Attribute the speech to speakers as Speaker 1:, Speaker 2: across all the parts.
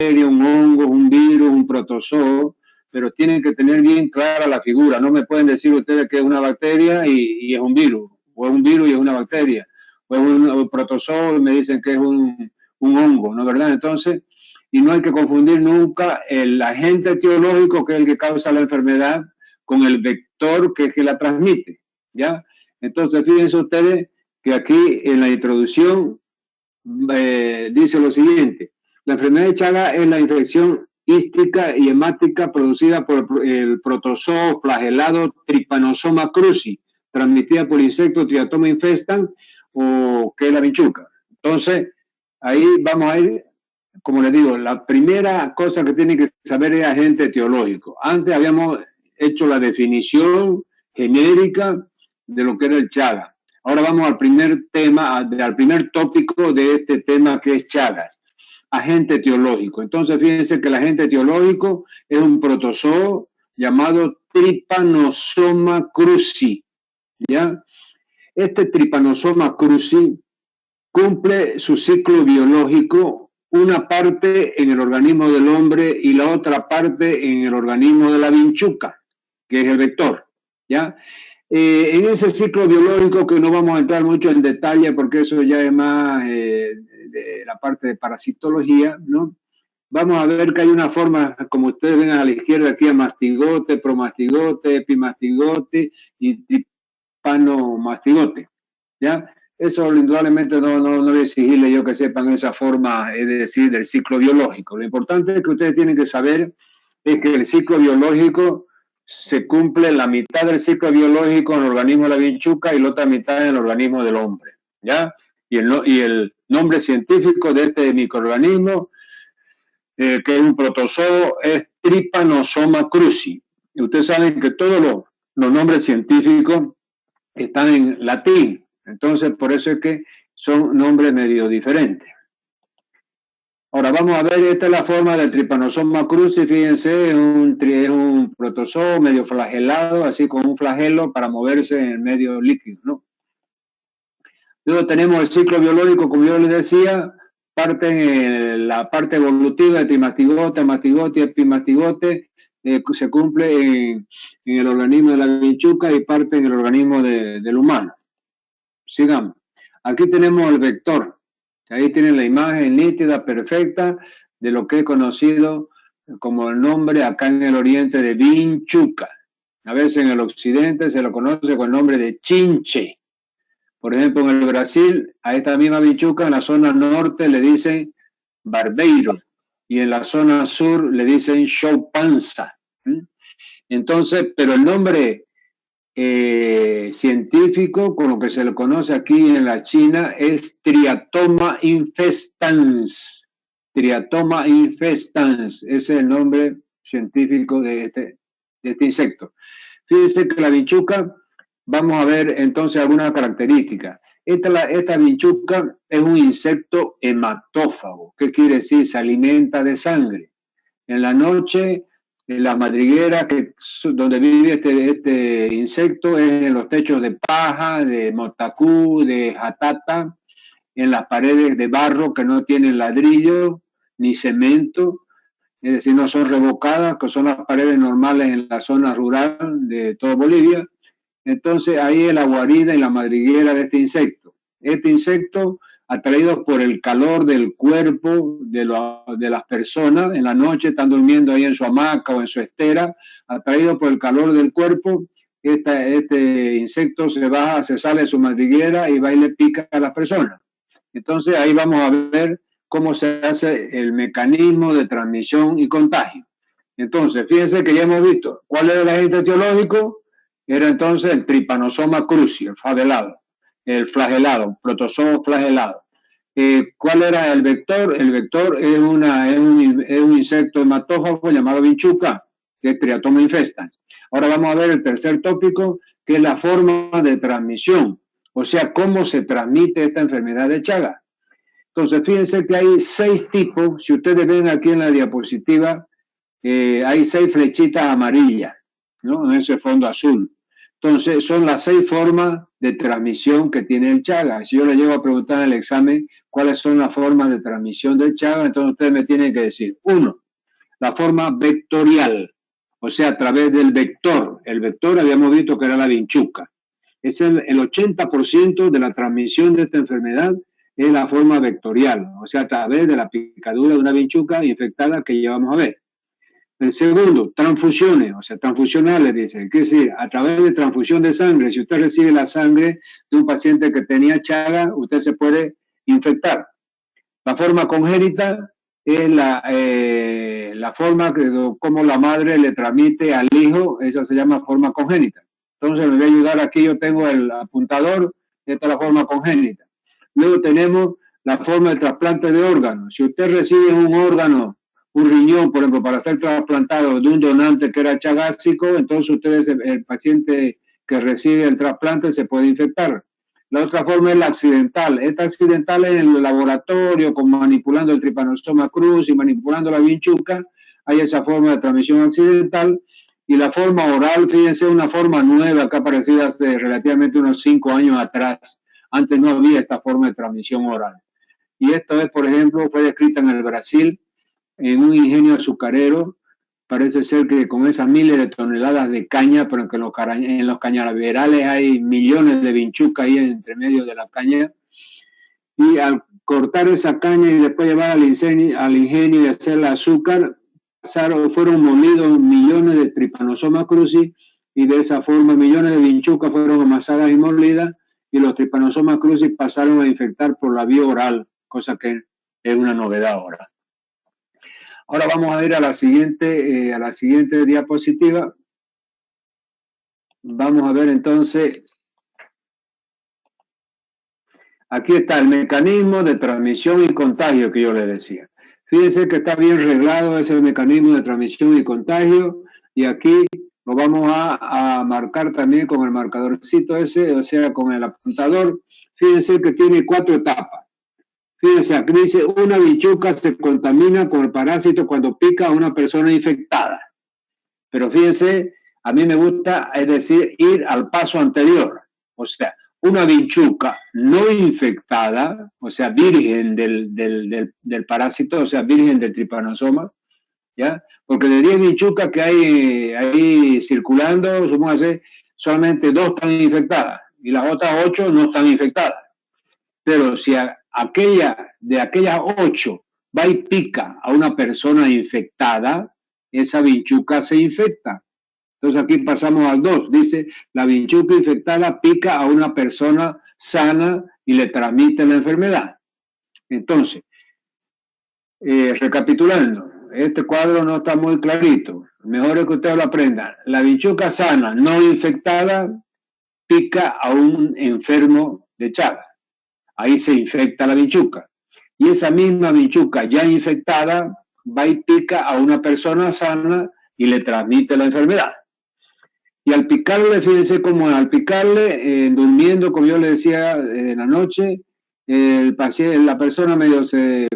Speaker 1: bacteria, un hongo, un virus, un protozoo, pero tienen que tener bien clara la figura. No me pueden decir ustedes que es una bacteria y es un virus, o es un virus y es una bacteria, o es un protozoo y me dicen que es un hongo, ¿no es verdad? Entonces, y no hay que confundir nunca el agente etiológico, que es el que causa la enfermedad, con el vector, que es el que la transmite, ¿ya? Entonces, fíjense ustedes que aquí en la introducción dice lo siguiente: la enfermedad de Chagas es la infección hística y hemática producida por el protozoo flagelado Trypanosoma cruzi, transmitida por insectos Triatoma infestan, o que es la vinchuca. Entonces, ahí vamos a ir, como les digo, la primera cosa que tienen que saber es agente etiológico. Antes habíamos hecho la definición genérica de lo que era el Chagas. Ahora vamos al primer tema, al primer tópico de este tema, que es Chagas, agente etiológico. Entonces, fíjense que el agente etiológico es un protozoo llamado Trypanosoma cruzi, ¿ya? Este Trypanosoma cruzi cumple su ciclo biológico, una parte en el organismo del hombre y la otra parte en el organismo de la vinchuca, que es el vector, ¿ya? En ese ciclo biológico, que no vamos a entrar mucho en detalle porque eso ya es más de la parte de parasitología, ¿no? Vamos a ver que hay una forma, como ustedes ven a la izquierda aquí, a mastigote, promastigote, epimastigote y tripanomastigote, ¿ya? Eso indudablemente no voy a exigirle yo que sepan esa forma, es decir, del ciclo biológico. Lo importante es que ustedes tienen que saber es que el ciclo biológico se cumple la mitad del ciclo biológico en el organismo de la vinchuca y la otra mitad en el organismo del hombre, ¿ya? Y el nombre científico de este microorganismo, que es un protozoo, es Trypanosoma cruzi. Y ustedes saben que todos los nombres científicos están en latín, entonces por eso es que son nombres medio diferentes. Ahora vamos a ver, esta es la forma del Trypanosoma cruzi. Fíjense, es un protozoo medio flagelado, así con un flagelo para moverse en medio líquido, ¿no? Luego tenemos el ciclo biológico, como yo les decía, la parte evolutiva de trimastigote, mastigote y epimastigote, se cumple en el organismo de la vinchuca y parte en el organismo del humano. Sigamos. Aquí tenemos el vector. Ahí tienen la imagen nítida, perfecta, de lo que es conocido como el nombre acá en el oriente de vinchuca. A veces en el occidente se lo conoce con el nombre de chinche. Por ejemplo, en el Brasil, a esta misma vinchuca, en la zona norte le dicen barbeiro y en la zona sur le dicen choupanza. Entonces, pero el nombre científico, con lo que se le conoce aquí en la China, es Triatoma infestans. Triatoma infestans, ese es el nombre científico de este insecto. Fíjense que la vinchuca, vamos a ver entonces algunas características. Esta vinchuca es un insecto hematófago. ¿Qué quiere decir? Se alimenta de sangre. En la noche, en la madriguera donde vive este insecto es en los techos de paja, de motacú, de jatata, en las paredes de barro que no tienen ladrillo ni cemento, es decir, no son revocadas, que son las paredes normales en la zona rural de toda Bolivia. Entonces ahí es la guarida y la madriguera de este insecto. Este insecto, atraídos por el calor del cuerpo de las personas, en la noche están durmiendo ahí en su hamaca o en su estera, atraídos por el calor del cuerpo, este insecto se sale de su madriguera y va y le pica a las personas. Entonces ahí vamos a ver cómo se hace el mecanismo de transmisión y contagio. Entonces, fíjense que ya hemos visto cuál era el agente etiológico. Era entonces el Trypanosoma cruzi, el flagelado, protozoo flagelado. ¿Cuál era el vector? El vector es un insecto hematófago llamado vinchuca, que es Triatoma infestans. Ahora vamos a ver el tercer tópico, que es la forma de transmisión, o sea, cómo se transmite esta enfermedad de Chagas. Entonces, fíjense que hay 6 tipos. Si ustedes ven aquí en la diapositiva, hay 6 flechitas amarillas, ¿no? En ese fondo azul. Entonces, son las 6 formas de transmisión que tiene el Chagas. Si yo le llego a preguntar en el examen cuáles son las formas de transmisión del Chagas, entonces ustedes me tienen que decir, 1, la forma vectorial, o sea, a través del vector. El vector habíamos visto que era la vinchuca. Es el 80% de la transmisión de esta enfermedad es la forma vectorial, o sea, a través de la picadura de una vinchuca infectada que llevamos a ver. El segundo, transfusiones, o sea, transfusionales, dice. Quiere decir, a través de transfusión de sangre, si usted recibe la sangre de un paciente que tenía Chagas, usted se puede infectar. La forma congénita es la forma como la madre le transmite al hijo, esa se llama forma congénita. Entonces me voy a ayudar aquí, yo tengo el apuntador, esta es la forma congénita. Luego tenemos la forma de trasplante de órganos. Si usted recibe un órgano, un riñón, por ejemplo, para ser trasplantado de un donante que era chagásico, entonces ustedes, el paciente que recibe el trasplante se puede infectar. La otra forma es la accidental. Esta accidental es en el laboratorio, como manipulando el Trypanosoma cruzi y manipulando la vinchuca. Hay esa forma de transmisión accidental. Y la forma oral, fíjense, una forma nueva que ha aparecido hace relativamente unos 5 años atrás. Antes no había esta forma de transmisión oral. Y esto es, por ejemplo, fue descrita en el Brasil, en un ingenio azucarero. Parece ser que con esas miles de toneladas de caña, pero que en los cañaverales hay millones de vinchucas ahí entre medio de la caña, y al cortar esa caña y después llevar al ingenio y hacer el azúcar, fueron molidos millones de Trypanosoma cruzi, y de esa forma millones de vinchucas fueron amasadas y molidas, y los Trypanosoma cruzi pasaron a infectar por la vía oral, cosa que es una novedad ahora. Ahora vamos a ir a la siguiente diapositiva. Vamos a ver entonces, aquí está el mecanismo de transmisión y contagio que yo les decía. Fíjense que está bien reglado ese mecanismo de transmisión y contagio, y aquí lo vamos a marcar también con el marcadorcito ese, o sea, con el apuntador. Fíjense que tiene 4 etapas. Fíjense, aquí dice, una vinchuca se contamina con el parásito cuando pica a una persona infectada. Pero fíjense, a mí me gusta, es decir, ir al paso anterior. O sea, una vinchuca no infectada, o sea, virgen del parásito, o sea, virgen del tripanosoma, ¿ya? Porque de 10 vinchucas que hay ahí circulando, supóngase, solamente 2 están infectadas y las otras 8 no están infectadas. Pero si de aquellas 8 va y pica a una persona infectada, esa vinchuca se infecta. Entonces aquí pasamos al 2. Dice, la vinchuca infectada pica a una persona sana y le transmite la enfermedad. Entonces, recapitulando, este cuadro no está muy clarito. Mejor es que ustedes lo aprendan. La vinchuca sana, no infectada, pica a un enfermo de Chagas. Ahí se infecta la vinchuca. Y esa misma vinchuca ya infectada va y pica a una persona sana y le transmite la enfermedad. Y al picarle, fíjense cómo al picarle, durmiendo, como yo le decía, en la noche, la persona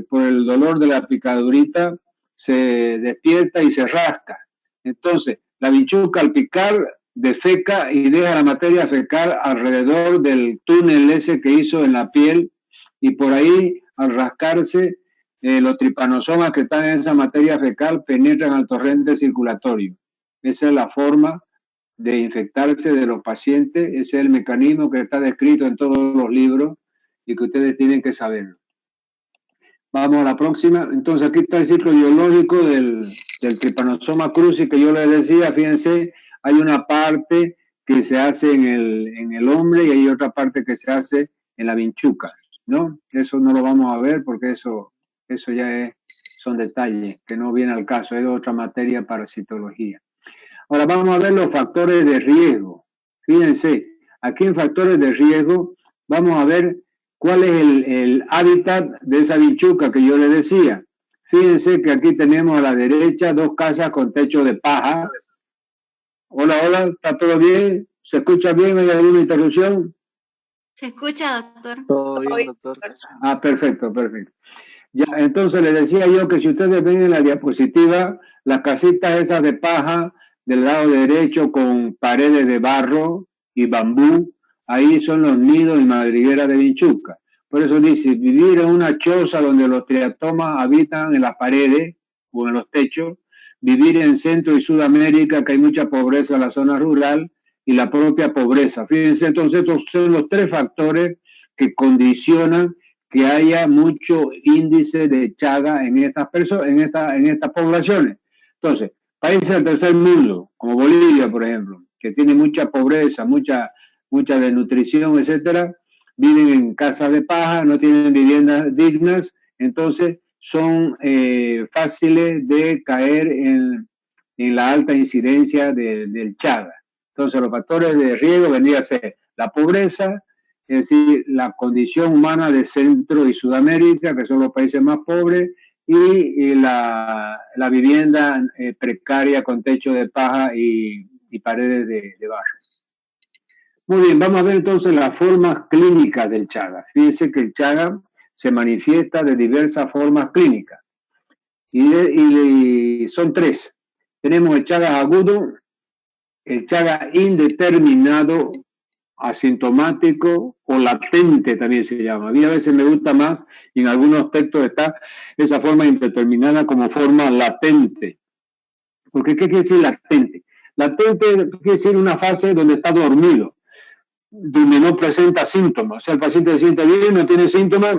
Speaker 1: por el dolor de la picadurita, se despierta y se rasca. Entonces, la vinchuca al picar defeca y deja la materia fecal alrededor del túnel ese que hizo en la piel, y por ahí, al rascarse, los tripanosomas que están en esa materia fecal penetran al torrente circulatorio. Esa es la forma de infectarse de los pacientes. Ese es el mecanismo que está descrito en todos los libros y que ustedes tienen que saberlo. Vamos a la próxima. Entonces aquí está el ciclo biológico del Trypanosoma cruzi que yo les decía. Fíjense, hay una parte que se hace en el hombre y hay otra parte que se hace en la vinchuca, ¿no? Eso no lo vamos a ver porque eso ya son detalles que no vienen al caso. Es otra materia para citología. Ahora vamos a ver los factores de riesgo. Fíjense, aquí en factores de riesgo vamos a ver cuál es el hábitat de esa vinchuca que yo les decía. Fíjense que aquí tenemos a la derecha 2 casas con techo de paja. Hola, hola, ¿está todo bien? ¿Se escucha bien? ¿Hay alguna interrupción?
Speaker 2: Se escucha, doctor.
Speaker 3: Todo bien, doctor.
Speaker 1: Ah, perfecto, perfecto. Ya, entonces les decía yo que si ustedes ven en la diapositiva, las casitas esas de paja del lado derecho con paredes de barro, y bambú, ahí son los nidos y madrigueras de vinchuca. Por eso dice, vivir en una choza donde los triatomas habitan en las paredes o en los techos, vivir en Centro y Sudamérica, que hay mucha pobreza en la zona rural, y la propia pobreza. Fíjense, entonces, estos son los tres factores que condicionan que haya mucho índice de Chaga en estas personas, en estas poblaciones. Entonces, países del tercer mundo, como Bolivia, por ejemplo, que tiene mucha pobreza, mucha desnutrición, etcétera, viven en casas de paja, no tienen viviendas dignas, entonces son fáciles de caer en la alta incidencia del Chaga. Entonces, los factores de riesgo vendrían a ser la pobreza, es decir, la condición humana de Centro y Sudamérica, que son los países más pobres, y la vivienda precaria con techo de paja y paredes de barro. Muy bien, vamos a ver entonces las formas clínicas del Chaga. Fíjense que el Chaga se manifiesta de diversas formas clínicas y son tres. Tenemos el Chaga agudo, el Chaga indeterminado, asintomático o latente también se llama. A mí a veces me gusta más, y en algunos textos está esa forma indeterminada como forma latente. Porque ¿qué quiere decir latente? Latente quiere decir una fase donde está dormido, donde no presenta síntomas. O sea, el paciente se siente bien, no tiene síntomas,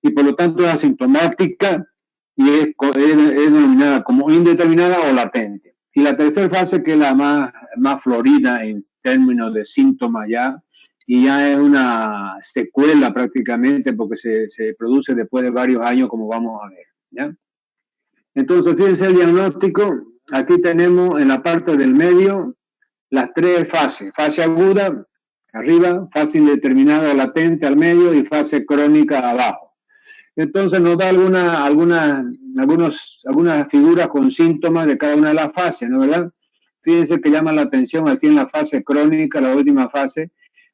Speaker 1: y por lo tanto es asintomática y es denominada como indeterminada o latente. Y la tercera fase, que es la más florida en términos de síntomas ya, y ya es una secuela prácticamente porque se produce después de varios años, como vamos a ver, ¿ya? Entonces, fíjense el diagnóstico. Aquí tenemos en la parte del medio las tres fases. Fase aguda, arriba, fase indeterminada o latente al medio y fase crónica abajo. Entonces nos da algunas figuras con síntomas de cada una de las fases, ¿no, verdad? Fíjense que llama la atención aquí en la fase crónica, la última fase,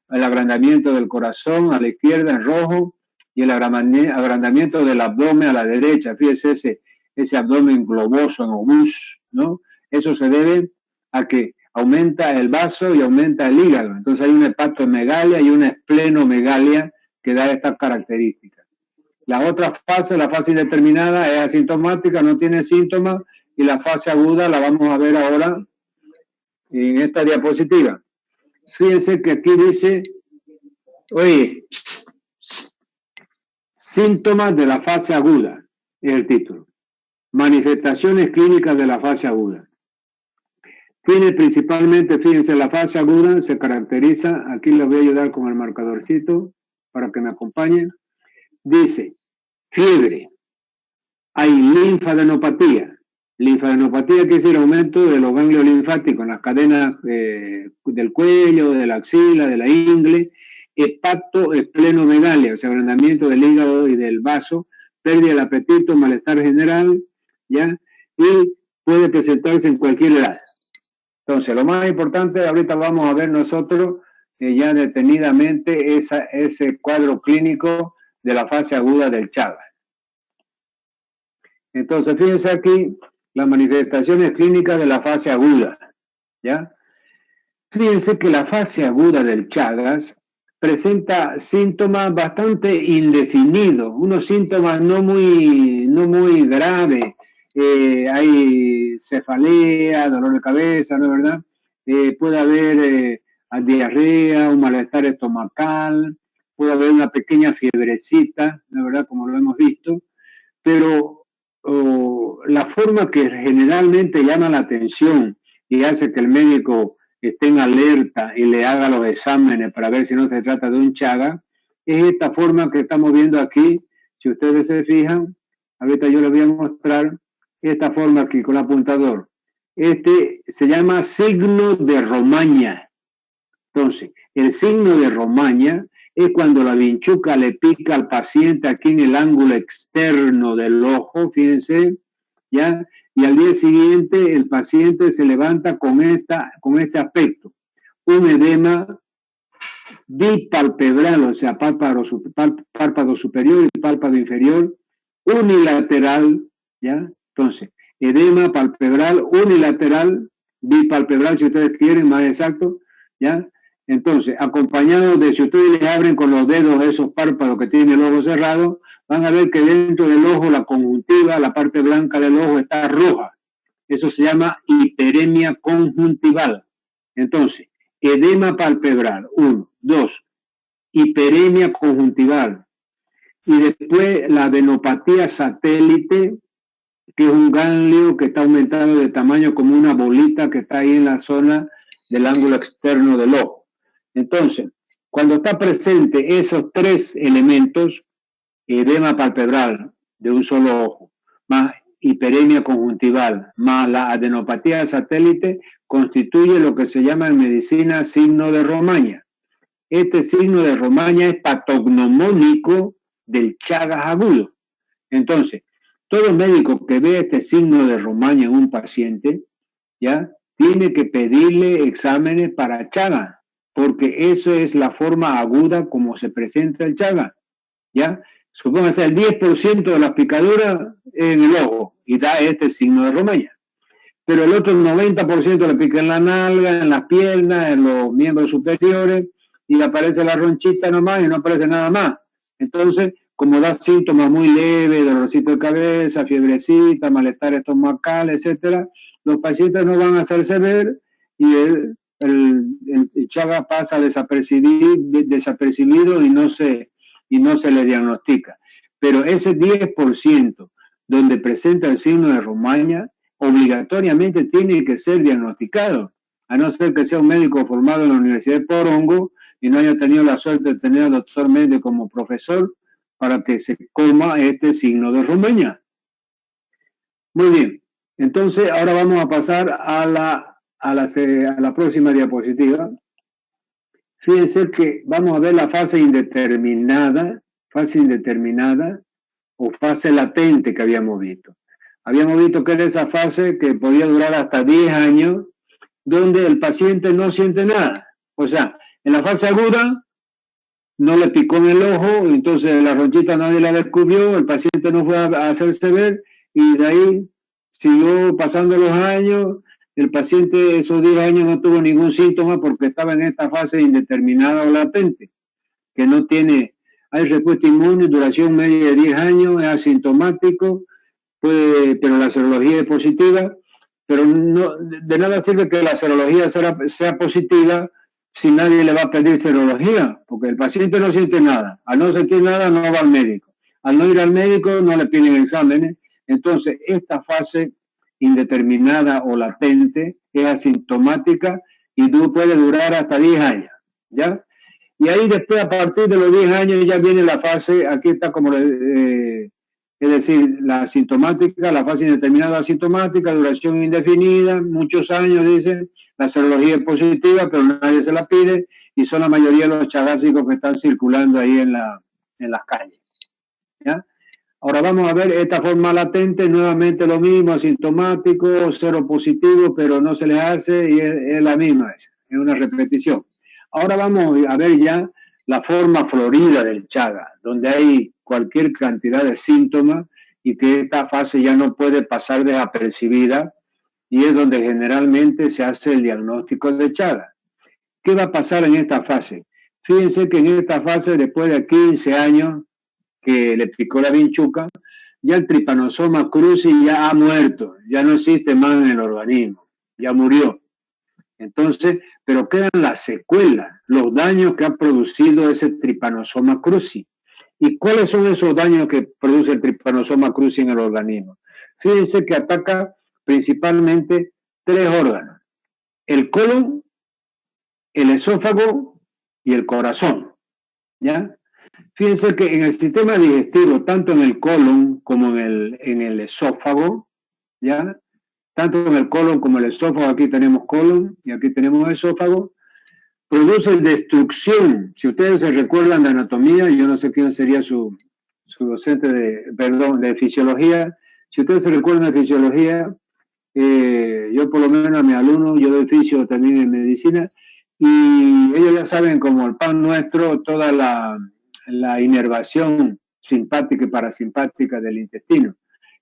Speaker 1: el agrandamiento del corazón a la izquierda en rojo y el agrandamiento del abdomen a la derecha. Fíjense ese abdomen globoso en obús, ¿no? Eso se debe a que aumenta el vaso y aumenta el hígado. Entonces hay una hepatomegalia y una esplenomegalia que da estas características. La otra fase, la fase indeterminada, es asintomática, no tiene síntomas, y la fase aguda la vamos a ver ahora en esta diapositiva. Fíjense que aquí dice, oye, síntomas de la fase aguda, es el título. Manifestaciones clínicas de la fase aguda. Tiene principalmente, fíjense, la fase aguda se caracteriza, aquí les voy a ayudar con el marcadorcito para que me acompañen. Dice, fiebre, hay linfadenopatía. Linfadenopatía quiere decir aumento de los ganglios linfáticos en las cadenas del cuello, de la axila, de la ingle, hepatoesplenomegalia, o sea, agrandamiento del hígado y del vaso, pérdida del apetito, malestar general, ¿ya? Y puede presentarse en cualquier edad. Entonces, lo más importante, ahorita vamos a ver nosotros ya detenidamente ese cuadro clínico de la fase aguda del Chaga. Entonces, fíjense aquí las manifestaciones clínicas de la fase aguda, ¿ya? Fíjense que la fase aguda del Chagas presenta síntomas bastante indefinidos, unos síntomas no muy graves. Hay cefalea, dolor de cabeza, ¿no es verdad? Puede haber diarrea, un malestar estomacal, puede haber una pequeña fiebrecita, ¿no es verdad? Como lo hemos visto, pero la forma que generalmente llama la atención y hace que el médico esté en alerta y le haga los exámenes para ver si no se trata de un Chaga, es esta forma que estamos viendo aquí. Si ustedes se fijan, ahorita yo les voy a mostrar esta forma aquí con el apuntador. Este se llama signo de Romaña. Entonces, el signo de Romaña es cuando la vinchuca le pica al paciente aquí en el ángulo externo del ojo, fíjense, ¿ya? Y al día siguiente el paciente se levanta con este aspecto, un edema bipalpebral, o sea, párpado superior y párpado inferior, unilateral, ¿ya? Entonces, edema palpebral unilateral, bipalpebral si ustedes quieren, más exacto, ¿ya? Entonces, acompañado de, si ustedes les abren con los dedos esos párpados que tiene el ojo cerrado, van a ver que dentro del ojo la conjuntiva, la parte blanca del ojo está roja. Eso se llama hiperemia conjuntival. Entonces, edema palpebral, 1, 2, hiperemia conjuntival. Y después la adenopatía satélite, que es un ganglio que está aumentado de tamaño como una bolita que está ahí en la zona del ángulo externo del ojo. Entonces, cuando está presente esos tres elementos, edema palpebral de un solo ojo, más hiperemia conjuntival, más la adenopatía satélite, constituye lo que se llama en medicina signo de Romaña. Este signo de Romaña es patognomónico del Chagas agudo. Entonces, todo médico que ve este signo de Romaña en un paciente, ¿ya?, tiene que pedirle exámenes para Chagas, porque esa es la forma aguda como se presenta el Chagas, ¿ya? Supóngase el 10% de las picaduras en el ojo y da este signo de Romaña. Pero el otro 90% le pica en la nalga, en las piernas, en los miembros superiores, y aparece la ronchita nomás y no aparece nada más. Entonces, como da síntomas muy leves, dolorcito de cabeza, fiebrecita, malestar estomacal, etcétera, los pacientes no van a hacerse ver y el Chagas pasa desapercibido y no se le diagnostica. Pero ese 10% donde presenta el signo de Romaña, obligatoriamente tiene que ser diagnosticado, a no ser que sea un médico formado en la Universidad de Porongo y no haya tenido la suerte de tener al doctor Méndez como profesor para que se coma este signo de Romaña. Muy bien, entonces ahora vamos a pasar a la próxima diapositiva. Fíjense que vamos a ver la fase indeterminada o fase latente que habíamos visto. Habíamos visto que era esa fase que podía durar hasta 10 años, donde el paciente no siente nada. O sea, en la fase aguda no le picó en el ojo, entonces la ronchita nadie la descubrió, el paciente no fue a hacerse ver y de ahí siguió pasando los años. El paciente esos 10 años no tuvo ningún síntoma porque estaba en esta fase indeterminada o latente, que no tiene, hay respuesta inmune, duración media de 10 años, es asintomático, pero la serología es positiva, pero no, de nada sirve que la serología sea positiva si nadie le va a pedir serología, porque el paciente no siente nada. Al no sentir nada, no va al médico. Al no ir al médico, no le piden exámenes. Entonces, esta fase indeterminada o latente es asintomática y puede durar hasta 10 años, ¿ya? Y ahí después, a partir de los 10 años, ya viene la fase, aquí está como, es decir, la asintomática, la fase indeterminada asintomática, duración indefinida, muchos años, dicen, la serología es positiva, pero nadie se la pide, y son la mayoría de los chagásicos que están circulando ahí en las calles, ¿ya? Ahora vamos a ver esta forma latente, nuevamente lo mismo, asintomático, cero positivo, pero no se les hace y es la misma, es una repetición. Ahora vamos a ver ya la forma florida del Chagas, donde hay cualquier cantidad de síntomas y que esta fase ya no puede pasar desapercibida y es donde generalmente se hace el diagnóstico de Chagas. ¿Qué va a pasar en esta fase? Fíjense que en esta fase, después de 15 años que le picó la vinchuca, ya el Trypanosoma cruzi ya ha muerto, ya no existe más en el organismo, ya murió. Entonces, pero quedan las secuelas, los daños que ha producido ese Trypanosoma cruzi. ¿Y cuáles son esos daños que produce el Trypanosoma cruzi en el organismo? Fíjense que ataca principalmente 3 órganos: el colon, el esófago y el corazón, ¿ya? Fíjense que en el sistema digestivo, tanto en el colon como en el esófago, ¿ya? Tanto en el colon como en el esófago, aquí tenemos colon y aquí tenemos esófago, produce destrucción. Si ustedes se recuerdan de anatomía, yo no sé quién sería su docente de fisiología, si ustedes se recuerdan de fisiología, yo por lo menos a mis alumnos, yo doy fisio también en medicina, y ellos ya saben como el pan nuestro, toda la inervación simpática y parasimpática del intestino.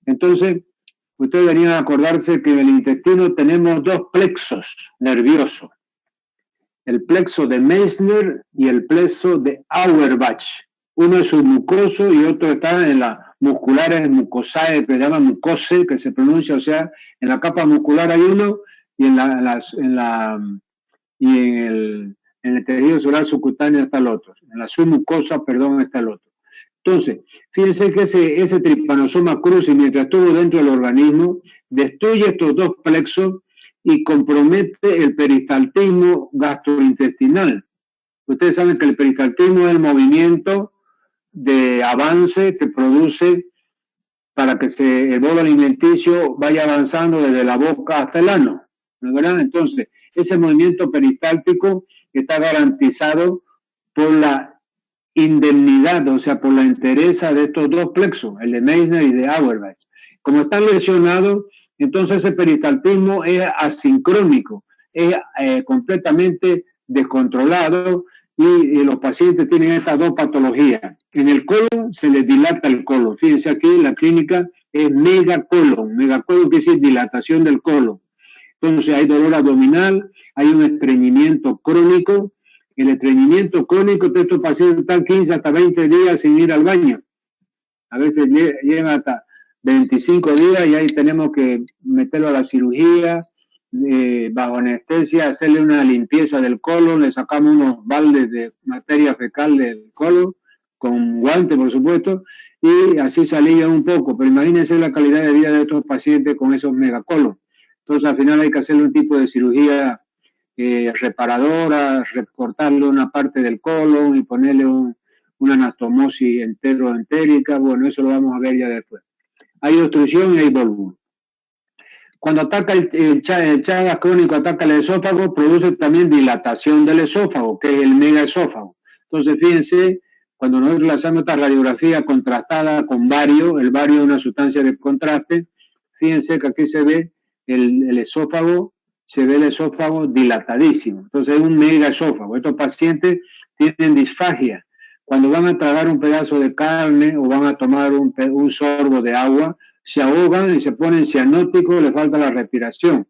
Speaker 1: Entonces, ustedes venían a acordarse que en el intestino tenemos 2 plexos nerviosos. el plexo de Meissner y el plexo de Auerbach. Uno es submucoso y otro está en las musculares mucosae, que se llama mucose, que se pronuncia, o sea, en la capa muscular hay uno y en el tejido celular subcutáneo está el otro. En la submucosa, perdón, está el otro. Entonces, fíjense que ese trypanosoma cruzi, mientras estuvo dentro del organismo, destruye estos dos plexos y compromete el peristaltismo gastrointestinal. Ustedes saben que el peristaltismo es el movimiento de avance que produce para que el bolo alimenticio vaya avanzando desde la boca hasta el ano, ¿verdad? Entonces, ese movimiento peristáltico está garantizado por la indemnidad, o sea, por la entereza de estos dos plexos, el de Meissner y de Auerbach. Como están lesionados, entonces ese peristaltismo es asincrónico, es completamente descontrolado y los pacientes tienen estas dos patologías. En el colon se les dilata el colon. Fíjense aquí, la clínica es megacolon. Megacolon quiere decir dilatación del colon. Entonces hay dolor abdominal, hay un estreñimiento crónico. El estreñimiento crónico de estos pacientes están 15 hasta 20 días sin ir al baño. A veces llegan hasta 25 días y ahí tenemos que meterlo a la cirugía, bajo anestesia, hacerle una limpieza del colon, le sacamos unos baldes de materia fecal del colon, con guante por supuesto, y así se alivia un poco, pero imagínense la calidad de vida de estos pacientes con esos megacolon. Entonces al final hay que hacerle un tipo de cirugía reparadora, recortarle una parte del colon y ponerle una anastomosis entérica. Bueno, eso lo vamos a ver ya después. Hay obstrucción y hay volúmen. Cuando ataca el Chagas crónico, ataca el esófago, produce también dilatación del esófago, que es el megaesófago. Entonces, fíjense, cuando nosotros hacemos esta radiografía contrastada con bario, el bario es una sustancia de contraste, fíjense que aquí se ve el esófago, se ve el esófago dilatadísimo. Entonces, es un megaesófago. Estos pacientes tienen disfagia. Cuando van a tragar un pedazo de carne o van a tomar un sorbo de agua, se ahogan y se ponen cianóticos, les falta la respiración.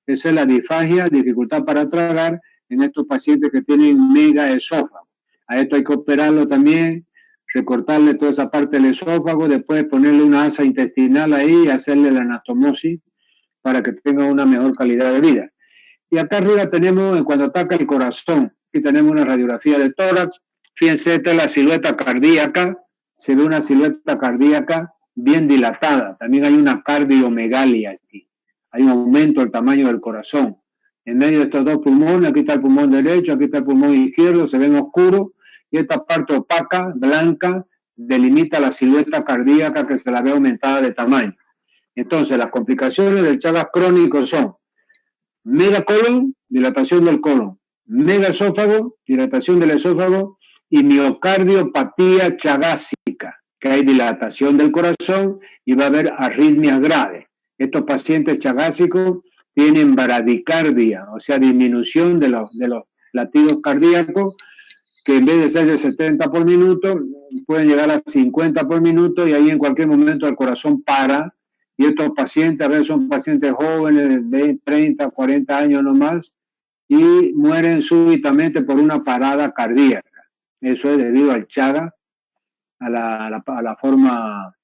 Speaker 1: Esa es la disfagia, dificultad para tragar en estos pacientes que tienen megaesófago. A esto hay que operarlo también, recortarle toda esa parte del esófago, después ponerle una asa intestinal ahí y hacerle la anastomosis para que tenga una mejor calidad de vida. Y acá arriba tenemos, cuando ataca el corazón, aquí tenemos una radiografía de tórax. Fíjense, esta es la silueta cardíaca, se ve una silueta cardíaca bien dilatada. También hay una cardiomegalia aquí. Hay un aumento del tamaño del corazón. En medio de estos dos pulmones, aquí está el pulmón derecho, aquí está el pulmón izquierdo, se ven oscuros, y esta parte opaca, blanca, delimita la silueta cardíaca que se la ve aumentada de tamaño. Entonces, las complicaciones del Chagas crónico son megacolon, dilatación del colon, megaesófago, dilatación del esófago, y miocardiopatía chagásica, que hay dilatación del corazón y va a haber arritmias graves. Estos pacientes chagásicos tienen bradicardia, o sea, disminución de los latidos cardíacos, que en vez de ser de 70 por minuto, pueden llegar a 50 por minuto y ahí en cualquier momento el corazón para. Y estos pacientes, a veces son pacientes jóvenes de 30, 40 años nomás, y mueren súbitamente por una parada cardíaca. Eso es debido al Chagas, a la forma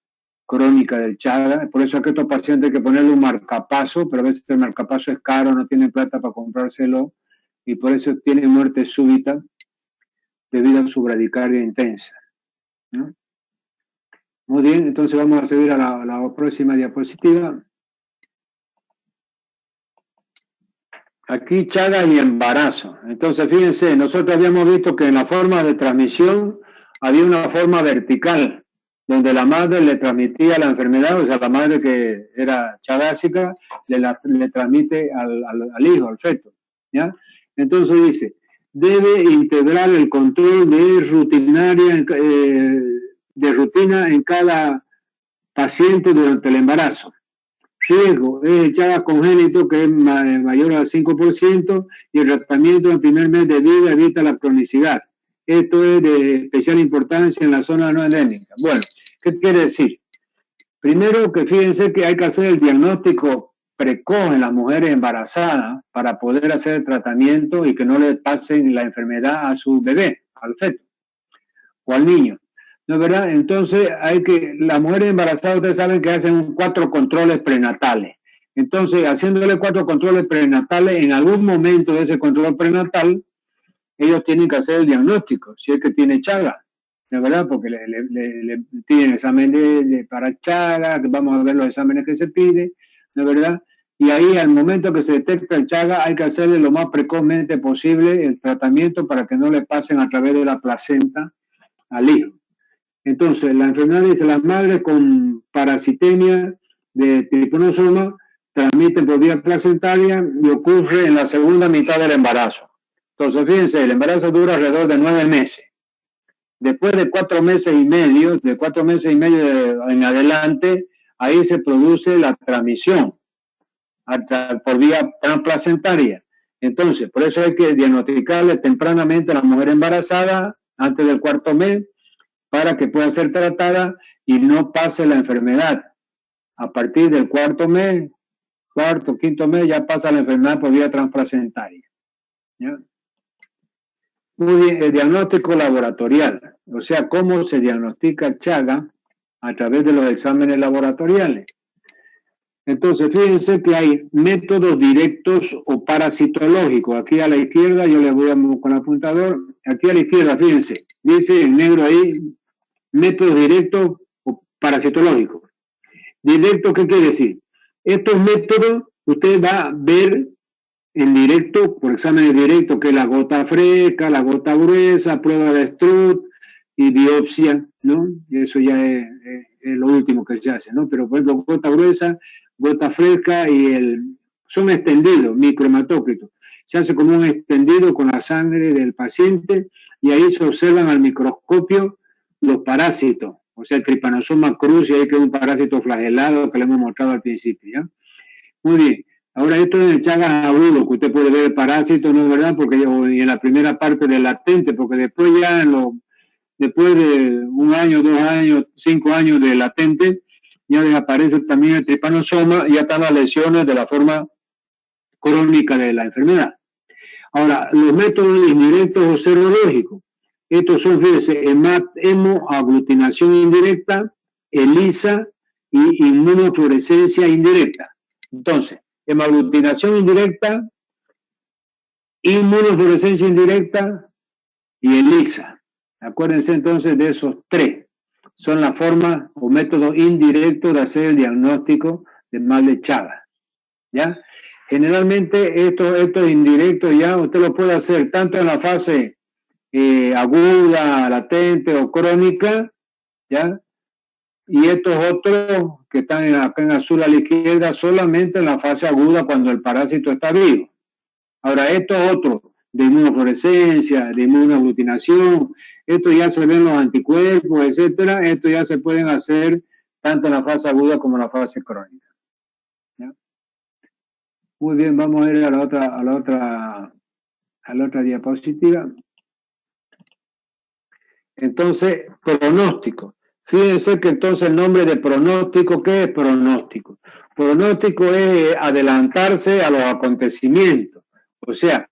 Speaker 1: crónica del Chagas. Por eso es que a estos pacientes hay que ponerle un marcapaso, pero a veces el marcapaso es caro, no tienen plata para comprárselo, y por eso tienen muerte súbita debido a su bradicardia intensa, ¿no? Muy bien, entonces vamos a seguir a la próxima diapositiva. Aquí Chagas y embarazo. Entonces, fíjense, nosotros habíamos visto que en la forma de transmisión había una forma vertical, donde la madre le transmitía la enfermedad, o sea, la madre que era chagásica le transmite al hijo, al feto, ¿ya? Entonces dice, debe integrar el control de rutina en cada paciente durante el embarazo. Riesgo es el Chagas congénito, que es mayor al 5%, y el tratamiento en el primer mes de vida evita la cronicidad. Esto es de especial importancia en la zona no endémica. Bueno, ¿qué quiere decir? Primero, que fíjense que hay que hacer el diagnóstico precoz en las mujeres embarazadas para poder hacer el tratamiento y que no le pasen la enfermedad a su bebé, al feto o al niño. ¿No es verdad? Entonces, las mujeres embarazadas, ustedes saben que hacen 4 controles prenatales. Entonces, haciéndole 4 controles prenatales, en algún momento de ese control prenatal, ellos tienen que hacer el diagnóstico, si es que tiene Chaga, ¿no es verdad? Porque le piden examen para Chaga, vamos a ver los exámenes que se piden, ¿no es verdad? Y ahí, al momento que se detecta el Chaga, hay que hacerle lo más precozmente posible el tratamiento para que no le pasen a través de la placenta al hijo. Entonces, la enfermedad, dice, las madres con parasitemia de tripanosoma transmiten por vía placentaria y ocurre en la segunda mitad del embarazo. Entonces, fíjense, el embarazo dura alrededor de 9 meses. Después de 4 meses y medio, en adelante, ahí se produce la transmisión por vía transplacentaria. Entonces, por eso hay que diagnosticarle tempranamente a la mujer embarazada antes del 4.º mes para que pueda ser tratada y no pase la enfermedad. A partir del 4.º mes, 4.º, 5.º mes, ya pasa la enfermedad por vía transplacentaria. ¿Ya? Muy bien, el diagnóstico laboratorial, o sea, cómo se diagnostica Chaga a través de los exámenes laboratoriales. Entonces, fíjense que hay métodos directos o parasitológicos. Aquí a la izquierda, yo les voy a mover con el apuntador. Aquí a la izquierda, fíjense, dice en negro ahí, métodos directos o parasitológicos. Directo, ¿qué quiere decir? Estos métodos, usted va a ver en directo, por exámenes directos, que es la gota fresca, la gota gruesa, prueba de Strut y biopsia, ¿no? Y eso ya es lo último que se hace, ¿no? Pero, por ejemplo, gota gruesa, gota fresca son extendidos, microhematócritos. Se hace como un extendido con la sangre del paciente y ahí se observan al microscopio los parásitos, o sea, el Trypanosoma cruzi, que es un parásito flagelado que le hemos mostrado al principio, ¿ya? Muy bien. Ahora, esto es el Chagas agudo, que usted puede ver el parásito, ¿no es verdad? Porque en la primera parte del latente, porque después ya, después de 1 año, 2 años, 5 años de latente, ya desaparece también el Trypanosoma y ya están las lesiones de la forma crónica de la enfermedad. Ahora, los métodos indirectos o serológicos. Estos son, fíjense, hemoaglutinación indirecta, ELISA y inmunofluorescencia indirecta. Entonces, hemoaglutinación indirecta, inmunofluorescencia indirecta y ELISA. Acuérdense entonces de esos 3. Son la forma o método indirecto de hacer el diagnóstico del mal de Chagas. ¿Ya? Generalmente estos indirectos ya usted lo puede hacer tanto en la fase aguda, latente o crónica, ¿ya? Y estos otros que están acá en azul a la izquierda solamente en la fase aguda cuando el parásito está vivo. Ahora, estos otros de inmunofluorescencia, de inmunoaglutinación, estos ya se ven los anticuerpos, etcétera, estos ya se pueden hacer tanto en la fase aguda como en la fase crónica. ¿Ya? Muy bien, vamos a ir a la otra diapositiva. Entonces, pronóstico. Fíjense que entonces el nombre de pronóstico, ¿qué es pronóstico? Pronóstico es adelantarse a los acontecimientos. O sea,